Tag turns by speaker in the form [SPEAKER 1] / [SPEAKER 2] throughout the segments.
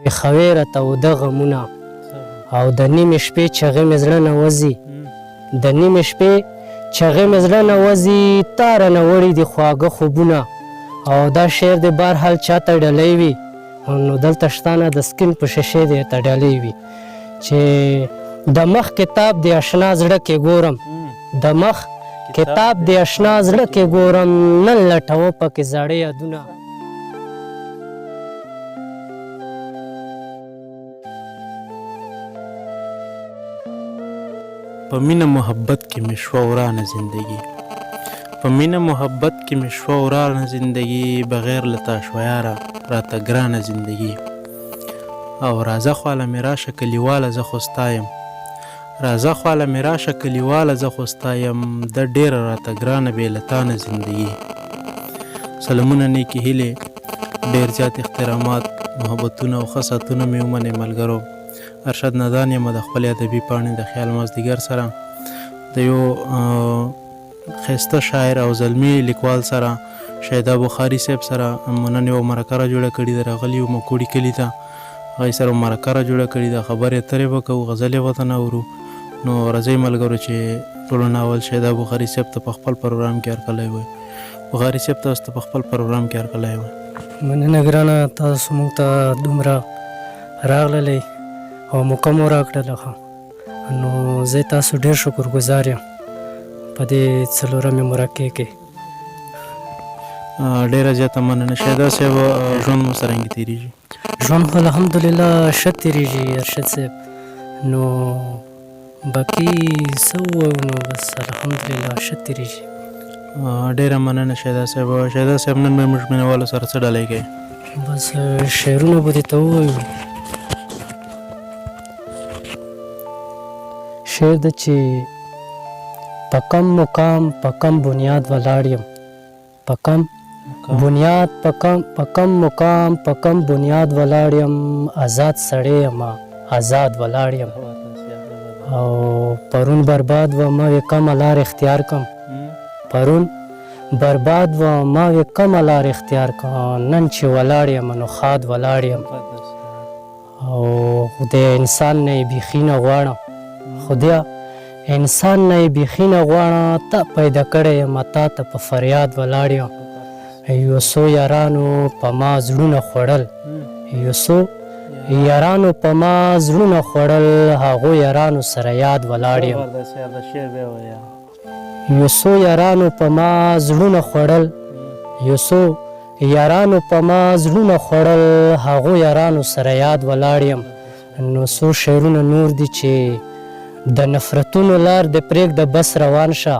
[SPEAKER 1] ویښوي راته اوده غمونه او د نیمې شپې چغې مې زړه نه وځي د نیمې شپې چغې مې زړه نه وځي تا رانه وړي دي خواږه خوبونه او دا شعر د بهرحال چاته ډلی وي نو دلته شته نه د سکین په شیشې دی ته ډلی وي چې د مخ کتاب د اشنا زړه کې ګورم د مخ کتاب د اشنا زړه کې ګورم نن لټوه پکې زاړه یادونه
[SPEAKER 2] په مینه محبت کې مې شوه ورانه زندگی په مینه محبت کې مې شوه ورانه زندگی بغیر له تا شوه یاره راته ګرانه زندگی او راځه خواله مې راشه کلیواله زه خو ستا یم راځه خواله مې راشه کلیواله زه خو ستا یم ده ډېره راته ګرانه بې له تا نه زندگی سلامونه نیکې هیلې ډېر زیات احترامات محبتونه او ښه ساعتونه مې ومنئ ملګرو ارشد نادان یم د خپل ادبي پاڼې د خیال مازدیګر سره د یو ښایسته شاعر او زلمي لیکوال سره شهدا بخاري صاحب سره نن یوه مرکه را جوړه کړې ده راغلي یو مکوړي کلي ته هغوی سره مرکه را جوړه کړې ده خبرې اترې به کوو غزلې به ورته اورو نو راځئ ملګرو چې ټولو نه اول شهدا بخاري صاحب ته په خپل پروګرام کې هرکلی وایي بخاري صاحب تاسو ته په خپل پروګرام کې هرکلی وایي
[SPEAKER 1] مننه ګرانه تاسو موږ ته دومره راغللی او موقع مو راکړله ښه نو زه تاسو ډېر شکرګزار یم په دې څلورمې مرکې کې
[SPEAKER 2] ډېره زیاته مننه شهدا صاحب ژوند مو څرنګه تېرېږي
[SPEAKER 1] ژوند خو الحمدلله ښه تېرېږي ارشد صاحب نو باقي څه ووایو نو بس الحمدلله ښه تېرېږي
[SPEAKER 2] ډېره مننه شهدا صاحب شهدا صاحب نن به موږ مینهوالو سره څه ډالۍ کوي
[SPEAKER 1] بس شعرونه به دې ته ووایو شعر ده چې په کم مقام په کم بنیاد ولاړ یم په کم بنیاد په کم مقام په کم بنیاد ولاړ یم آزاد سړی یم آزاد ولاړ یم او پرون برباد و ما وې کمه لار اختیار کم پرون برباد و ما وې کمه لار اختیار کم نن چې ولاړ یم نو خاد ولاړ یم او خدای انسان نه یې بیخي نه غواړم خدایا انسان نه یې بیخي نه غواړه تا پیدا کړی یم تا ته په فریاد ولاړ یم یو څو یارانو په ما زړونه خوړل یو څو یارانو په ما زړونه خوړل هغو یارانو سره یاد ولاړ یم یو څو یارانو په ما زړونه خوړل یو څو یارانو په ما زړونه خوړل هغو یارانو سره یاد ولاړ یم نو څو شعرونه نور دي چې د نفرتونو لار د پرېږده بس روان شه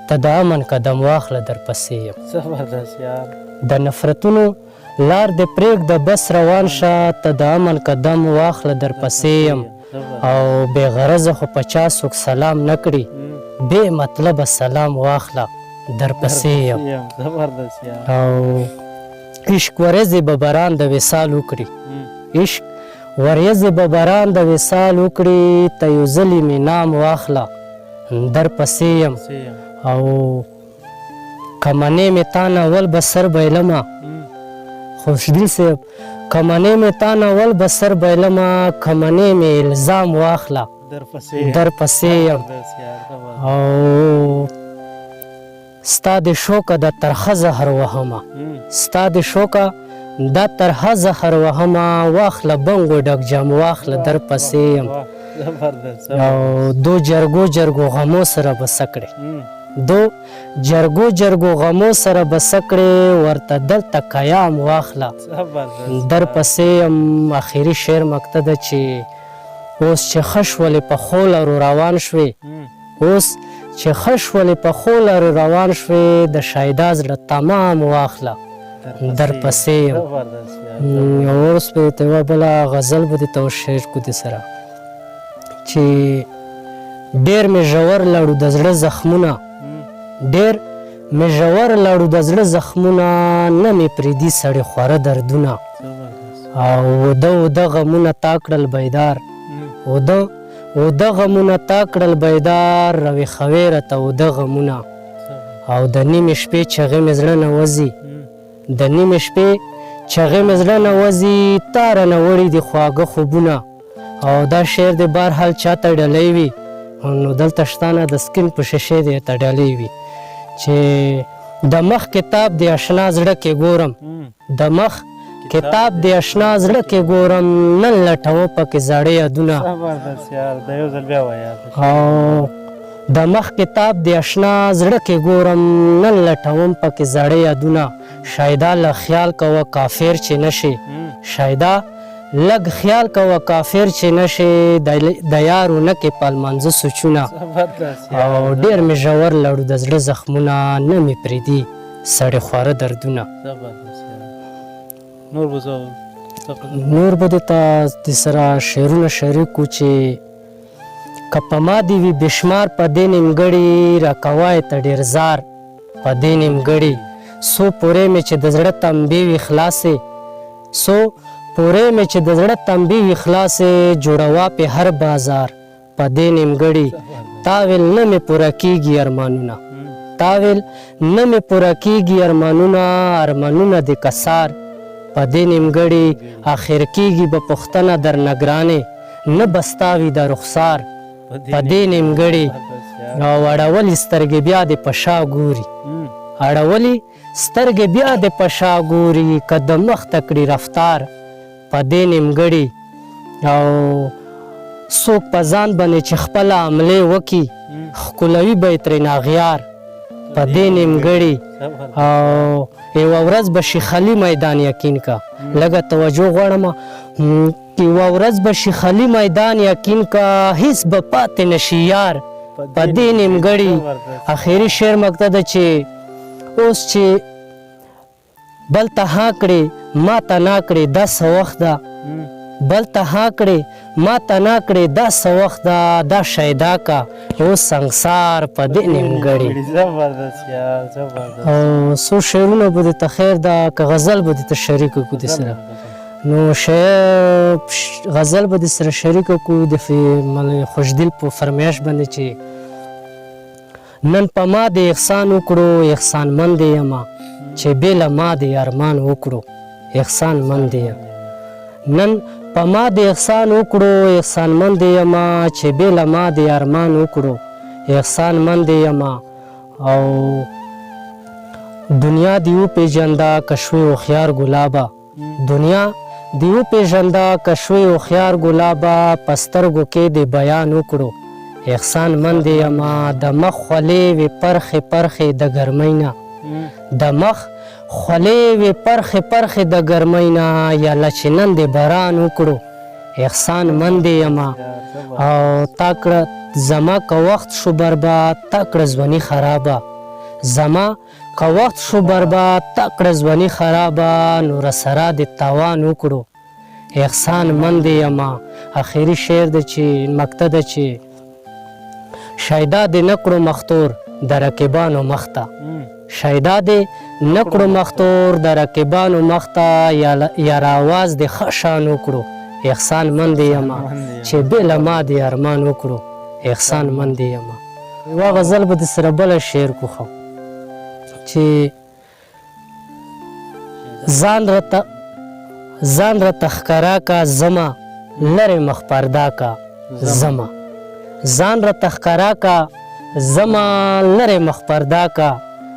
[SPEAKER 1] ته د امن قدم واخله در پسې یم د نفرتونو لار د پرېږده بس روان شه ته د امن قدم واخله در پسې یم او بې غرضه خو په چا څوک سلام نه کړي بې مطلبه سلام واخله در پسې یم او عشق ورځې به باران د وصال وکړي عشق ورځې به باران د وصال وکړي ته یو ځلې مې نام واخله در پسې یم او که منې مې تا نه اول به سر بایلمه خوشدل صاحب که منې مې تا نه اول به سر بایلمه که منې مې الزام واخله در پسې یم او ستا د شوکه د ترخه زهر وهمه ستا د شوکه دا ترخه زهر وهمه واخله بنګو ډک جام واخله در پسې یم او دو جرګو غمو سره به څه کړې دو جرګو غمو سره به څه کړې ورته دلته قیام واخله در پسې یم اخري شعر مکته ده چې اوس چې ښه شولې په ښو لارو روان شوې اوس چې ښه شولې په ښو لارو روان شوې د شایدا زړه تمام واخله در پسې یم اوس به ته یوه بله غزل به دې ته شعر کو دې سره چې ډېر مې ژور لړو د زړه زخمونه ډېر مې ژور لړو د زړه زخمونه نه مې پرېږدي سړې خواره دردونه او اوده غمونه تا کړل بیدار اوده غمونه تا کړل بیدار راویښوې راته اوده غمونه او د نیمې شپې چغې مې زړه نه وځي د نیمې شپې چغې مې زړه نه وځي تا رانه وړي دي خواږه خوبونه او دا شعر د بهرحال چاته ډلی وي نو دلته شته نه د سکین په شیشې دی ته ډلی وي چې د مخ کتاب د اشنا زړه کې ګورم د مخ کتاب د اشنا زړه کې ګورم نن لټوم پکې زاړه یادونه او د مخ کتاب د اشنا زړه کې ګورم نن لټوم پکې زاړه یادونه شایدا له خیال کوه کافر چې نشي شایدا لږ خیال کوه کافر چې نشي د یارو نه کې په لمانځه سوچونه او ډېر مې ژور لړو د زړه زخمونه نه مې پرېږدي سړې خواره دردونه نور به درته د سره شعرونه شریک کړو چې که په ما دې وي بېشمار په دې نیمګړي راکوای ته ډېر زار په دې نیمګړي څو پورې مې چې د زړه تنبې وي خلاصې څو پورې مې چې د زړه تنبې وي خلاصې جوړوا پې هر بازار په دې نیمګړي تا ویل نه مې پوره کېږي ارمانونه تا ویل نه مې پوره کېږي ارمانونه د کسار په دې نیمګړي اخر کېږي به پوښتنه درنه ګرانې نه به ستا وي د رخسار په دې نیمګړي او اړولې سترګې بیا دې په شا ګوري اړولې سترګې بیا دې په شا ګوري که د مخته کړي رفتار په دې نیمګړي او څوک په ځان باندې چې خپله حملې وکړي ښکلوي به یې ترېنه اغیار په دې نیمګړي او یوه ورځ به شیخلي میدان یقین کا لږه توجه غواړم یوه ورځ به شیخلي میدان یقین کا هیڅ به پاتې نشي یار په دې نیمګړي اخري شعر مقته ده چې اوس چې بل ته ها کړې ما ته نا کړې دا څه وخت ده بل ته ها کړې ما ته نا کړې دا څه وخت ده دا شیدا کا اوس سنګسار په دې نیمګړي او څو شعرونه به درته خیر ده که غزل به درته شریک کړو د سره نو غزل به د سره شریک کړو د خوشدل په فرمایش باندې چې نن په ما د احسان وکړو احسانمند یمه چې بې له ما د ارمان وکړو احسانمند یم نن په ما د احسان وکړو احسانمند یمه چې بې له ما د ارمان وکړو احسانمند یمه او دنیا دې وپېژنده که شوې هوښیار ګلابه دنیا دې وپېژنده که شوې هوښیار ګلابه په سترګو کې دې بیان وکړو احسانمند یمه د مخ خولې وې پرخې پرخې د ګرمۍ نه د مخ خولې وې پرخې پرخې د ګرمۍ نه یاله چې نن دې باران وکړو احسانمند یمه او تا کړه زما که وخت شو برباد تا کړه ځواني خرابه زما که وخت شو برباد تا کړه ځواني خرابه نو رسره دې تاوان وکړو احسانمند یمه اخري شعر ده چې مقته ده چې شایدا دې نه کړو مختور د رقیبانو مخته شایدا دې نه کړو مختور د رقیبانو مخته یا راواز دې ښه شان وکړو احسانمند یمه چې بې له ما دې ارمان وکړو احسانمند یمه یوه غزل به د سره بله شعر کوخم چې ځان راته ښکاره کا زما لرې مخ پرده کا زما ځان راته ښکاره کا زما لرې مخ پرده کا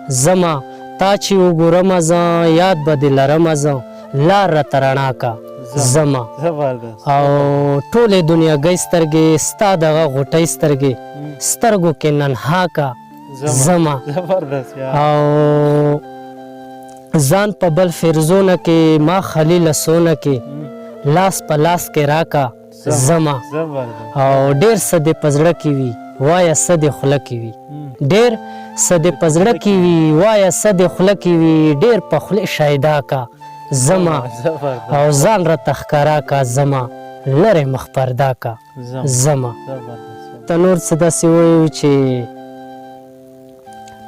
[SPEAKER 1] زما تا چې وګورمه زه یاد به دې لرمه زه لار راته رڼا کا زما او ټولې دنیاګۍ سترګې ستا دغه غوټۍ سترګې سترګو کې ننها کا زما او ځان په بل فرزونه کې ما خلیل سونه کې لاس په لاس کې راکا زما او ډېر څه دې په زړه کې وي وایه څه دې خوله کې وي ډېر څه دې په زړه کې وي وایه څه دې خوله کې وي ډېر په خولې شایدا کا زما او ځان راته ښکاره کا زما لرې مخ پرده کا زما ته نور څه داسې ووایو چې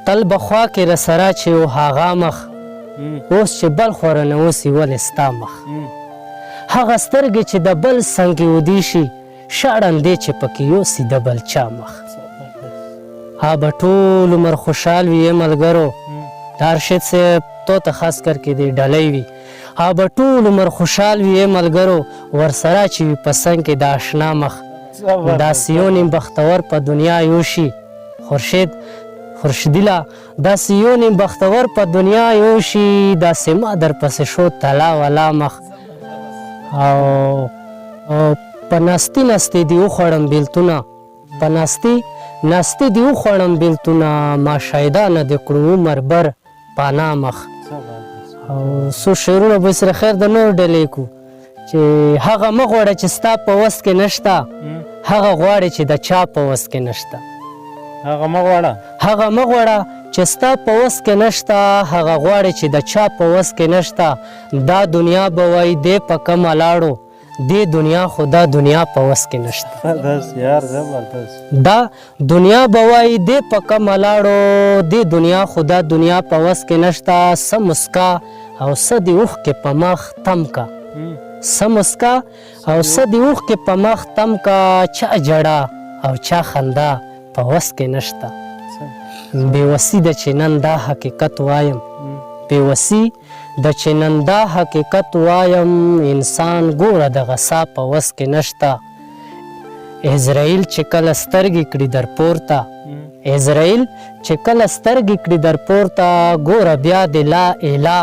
[SPEAKER 1] تل به خوا کې رسره چې و هغه مخ اوس چې بل خوا رانوسي ولې ستا مخ هغه سترګې چې د بل څنګې ودې شي شاړندې چې پکې یوسي د بل چا مخ ها به ټول عمر خوشحال وي ملګرو دا ارشد صاحب تو ته خاص کر کې دې ډلی وي ها به ټول عمر خوشحال وي ملګرو ورسره چې وي په څنګ کې د اشنا مخ دا سیونیم بختور په دنیا یوشي خورشیدیله دا سیونیم بختور په دنیا یوشي دا سما در پسې شو تلا ولا مخ او په نستي نستي دې وخوړم بېلتونه په نستي دې وخوړم بېلتونه ما شایدانه دې کړو عمر بر پانا مخ او څو شعرونه به سره خیر د نور ډلې کو چې هغه مه غواړه چې ستا په وس کې نشته هغه غواړي چې د چا په وس کې نشته
[SPEAKER 2] هغه مه غواړه
[SPEAKER 1] چې ستا په وس کې نشته هغه غواړي چې د چا په وس کې نشته دا دنیا به وایي دی په کمه لاړو دې دنیا خو دا دنیا په وس کې نشته دا دنیا به وایي دی په کمه لاړو دې دنیا خو دا دنیا په وس کې نشته څه مسکا او څه دې اوښکې په مخ تم کا څه مسکا او څه دې اوښکې په مخ تم کا چا جړه او چا خندا په وس کې نشته بېوسي د چې نن دا حقیقت وایم بېوسي د چې نن دا حقیقت وایم انسان ګوره د غصا په وس کې نشته عزرائیل چې کله سترګې کړي در پورته عزرائیل چې کله سترګې کړي در پورته ګوره بیا د لا اله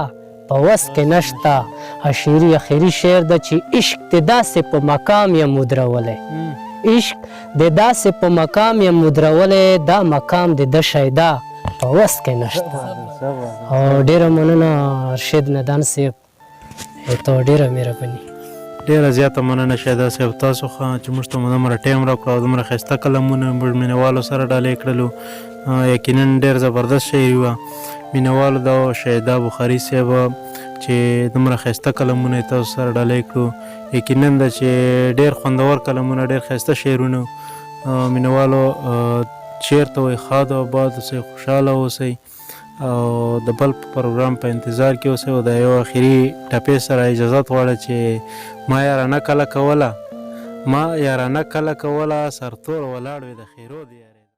[SPEAKER 1] په وس کې نشته اخري شعر ده چې عشق دې داسې په مقام یې مدرولی عشق د داسې په مقام یې مدرولی دا مقام د ده شیدا په وس کې نشته او ډېره مننه ارشد ندان صاحب ته ډېره مهرباني
[SPEAKER 2] ډېره زیاته مننه شیدا صاحب تاسو ښه چې موږ ته مو دومره ټایم راکړو او دومره ښایسته کلمونه موږ مینهوالو سره ډالۍ کړلو یقینا ډېر زبردست شاعري وه مینهوالو دا شیدا بخاري صاحب چې دومره ښایسته کلمونه یې تاسو سره ډالۍ کړو یقینا ده چې ډېر خوندور کلمونه ډېر ښایسته شعرونه مینهوالو چیرته وئ ښاد او آباد اوسئ خوشحاله اوسئ او د بل پروګرام په انتظار کې اوسئ او د یو اخري ټپې سره اجازت غواړه چې ما یارانه کله کوله سرتور ولاړ وي د خیرو د یارې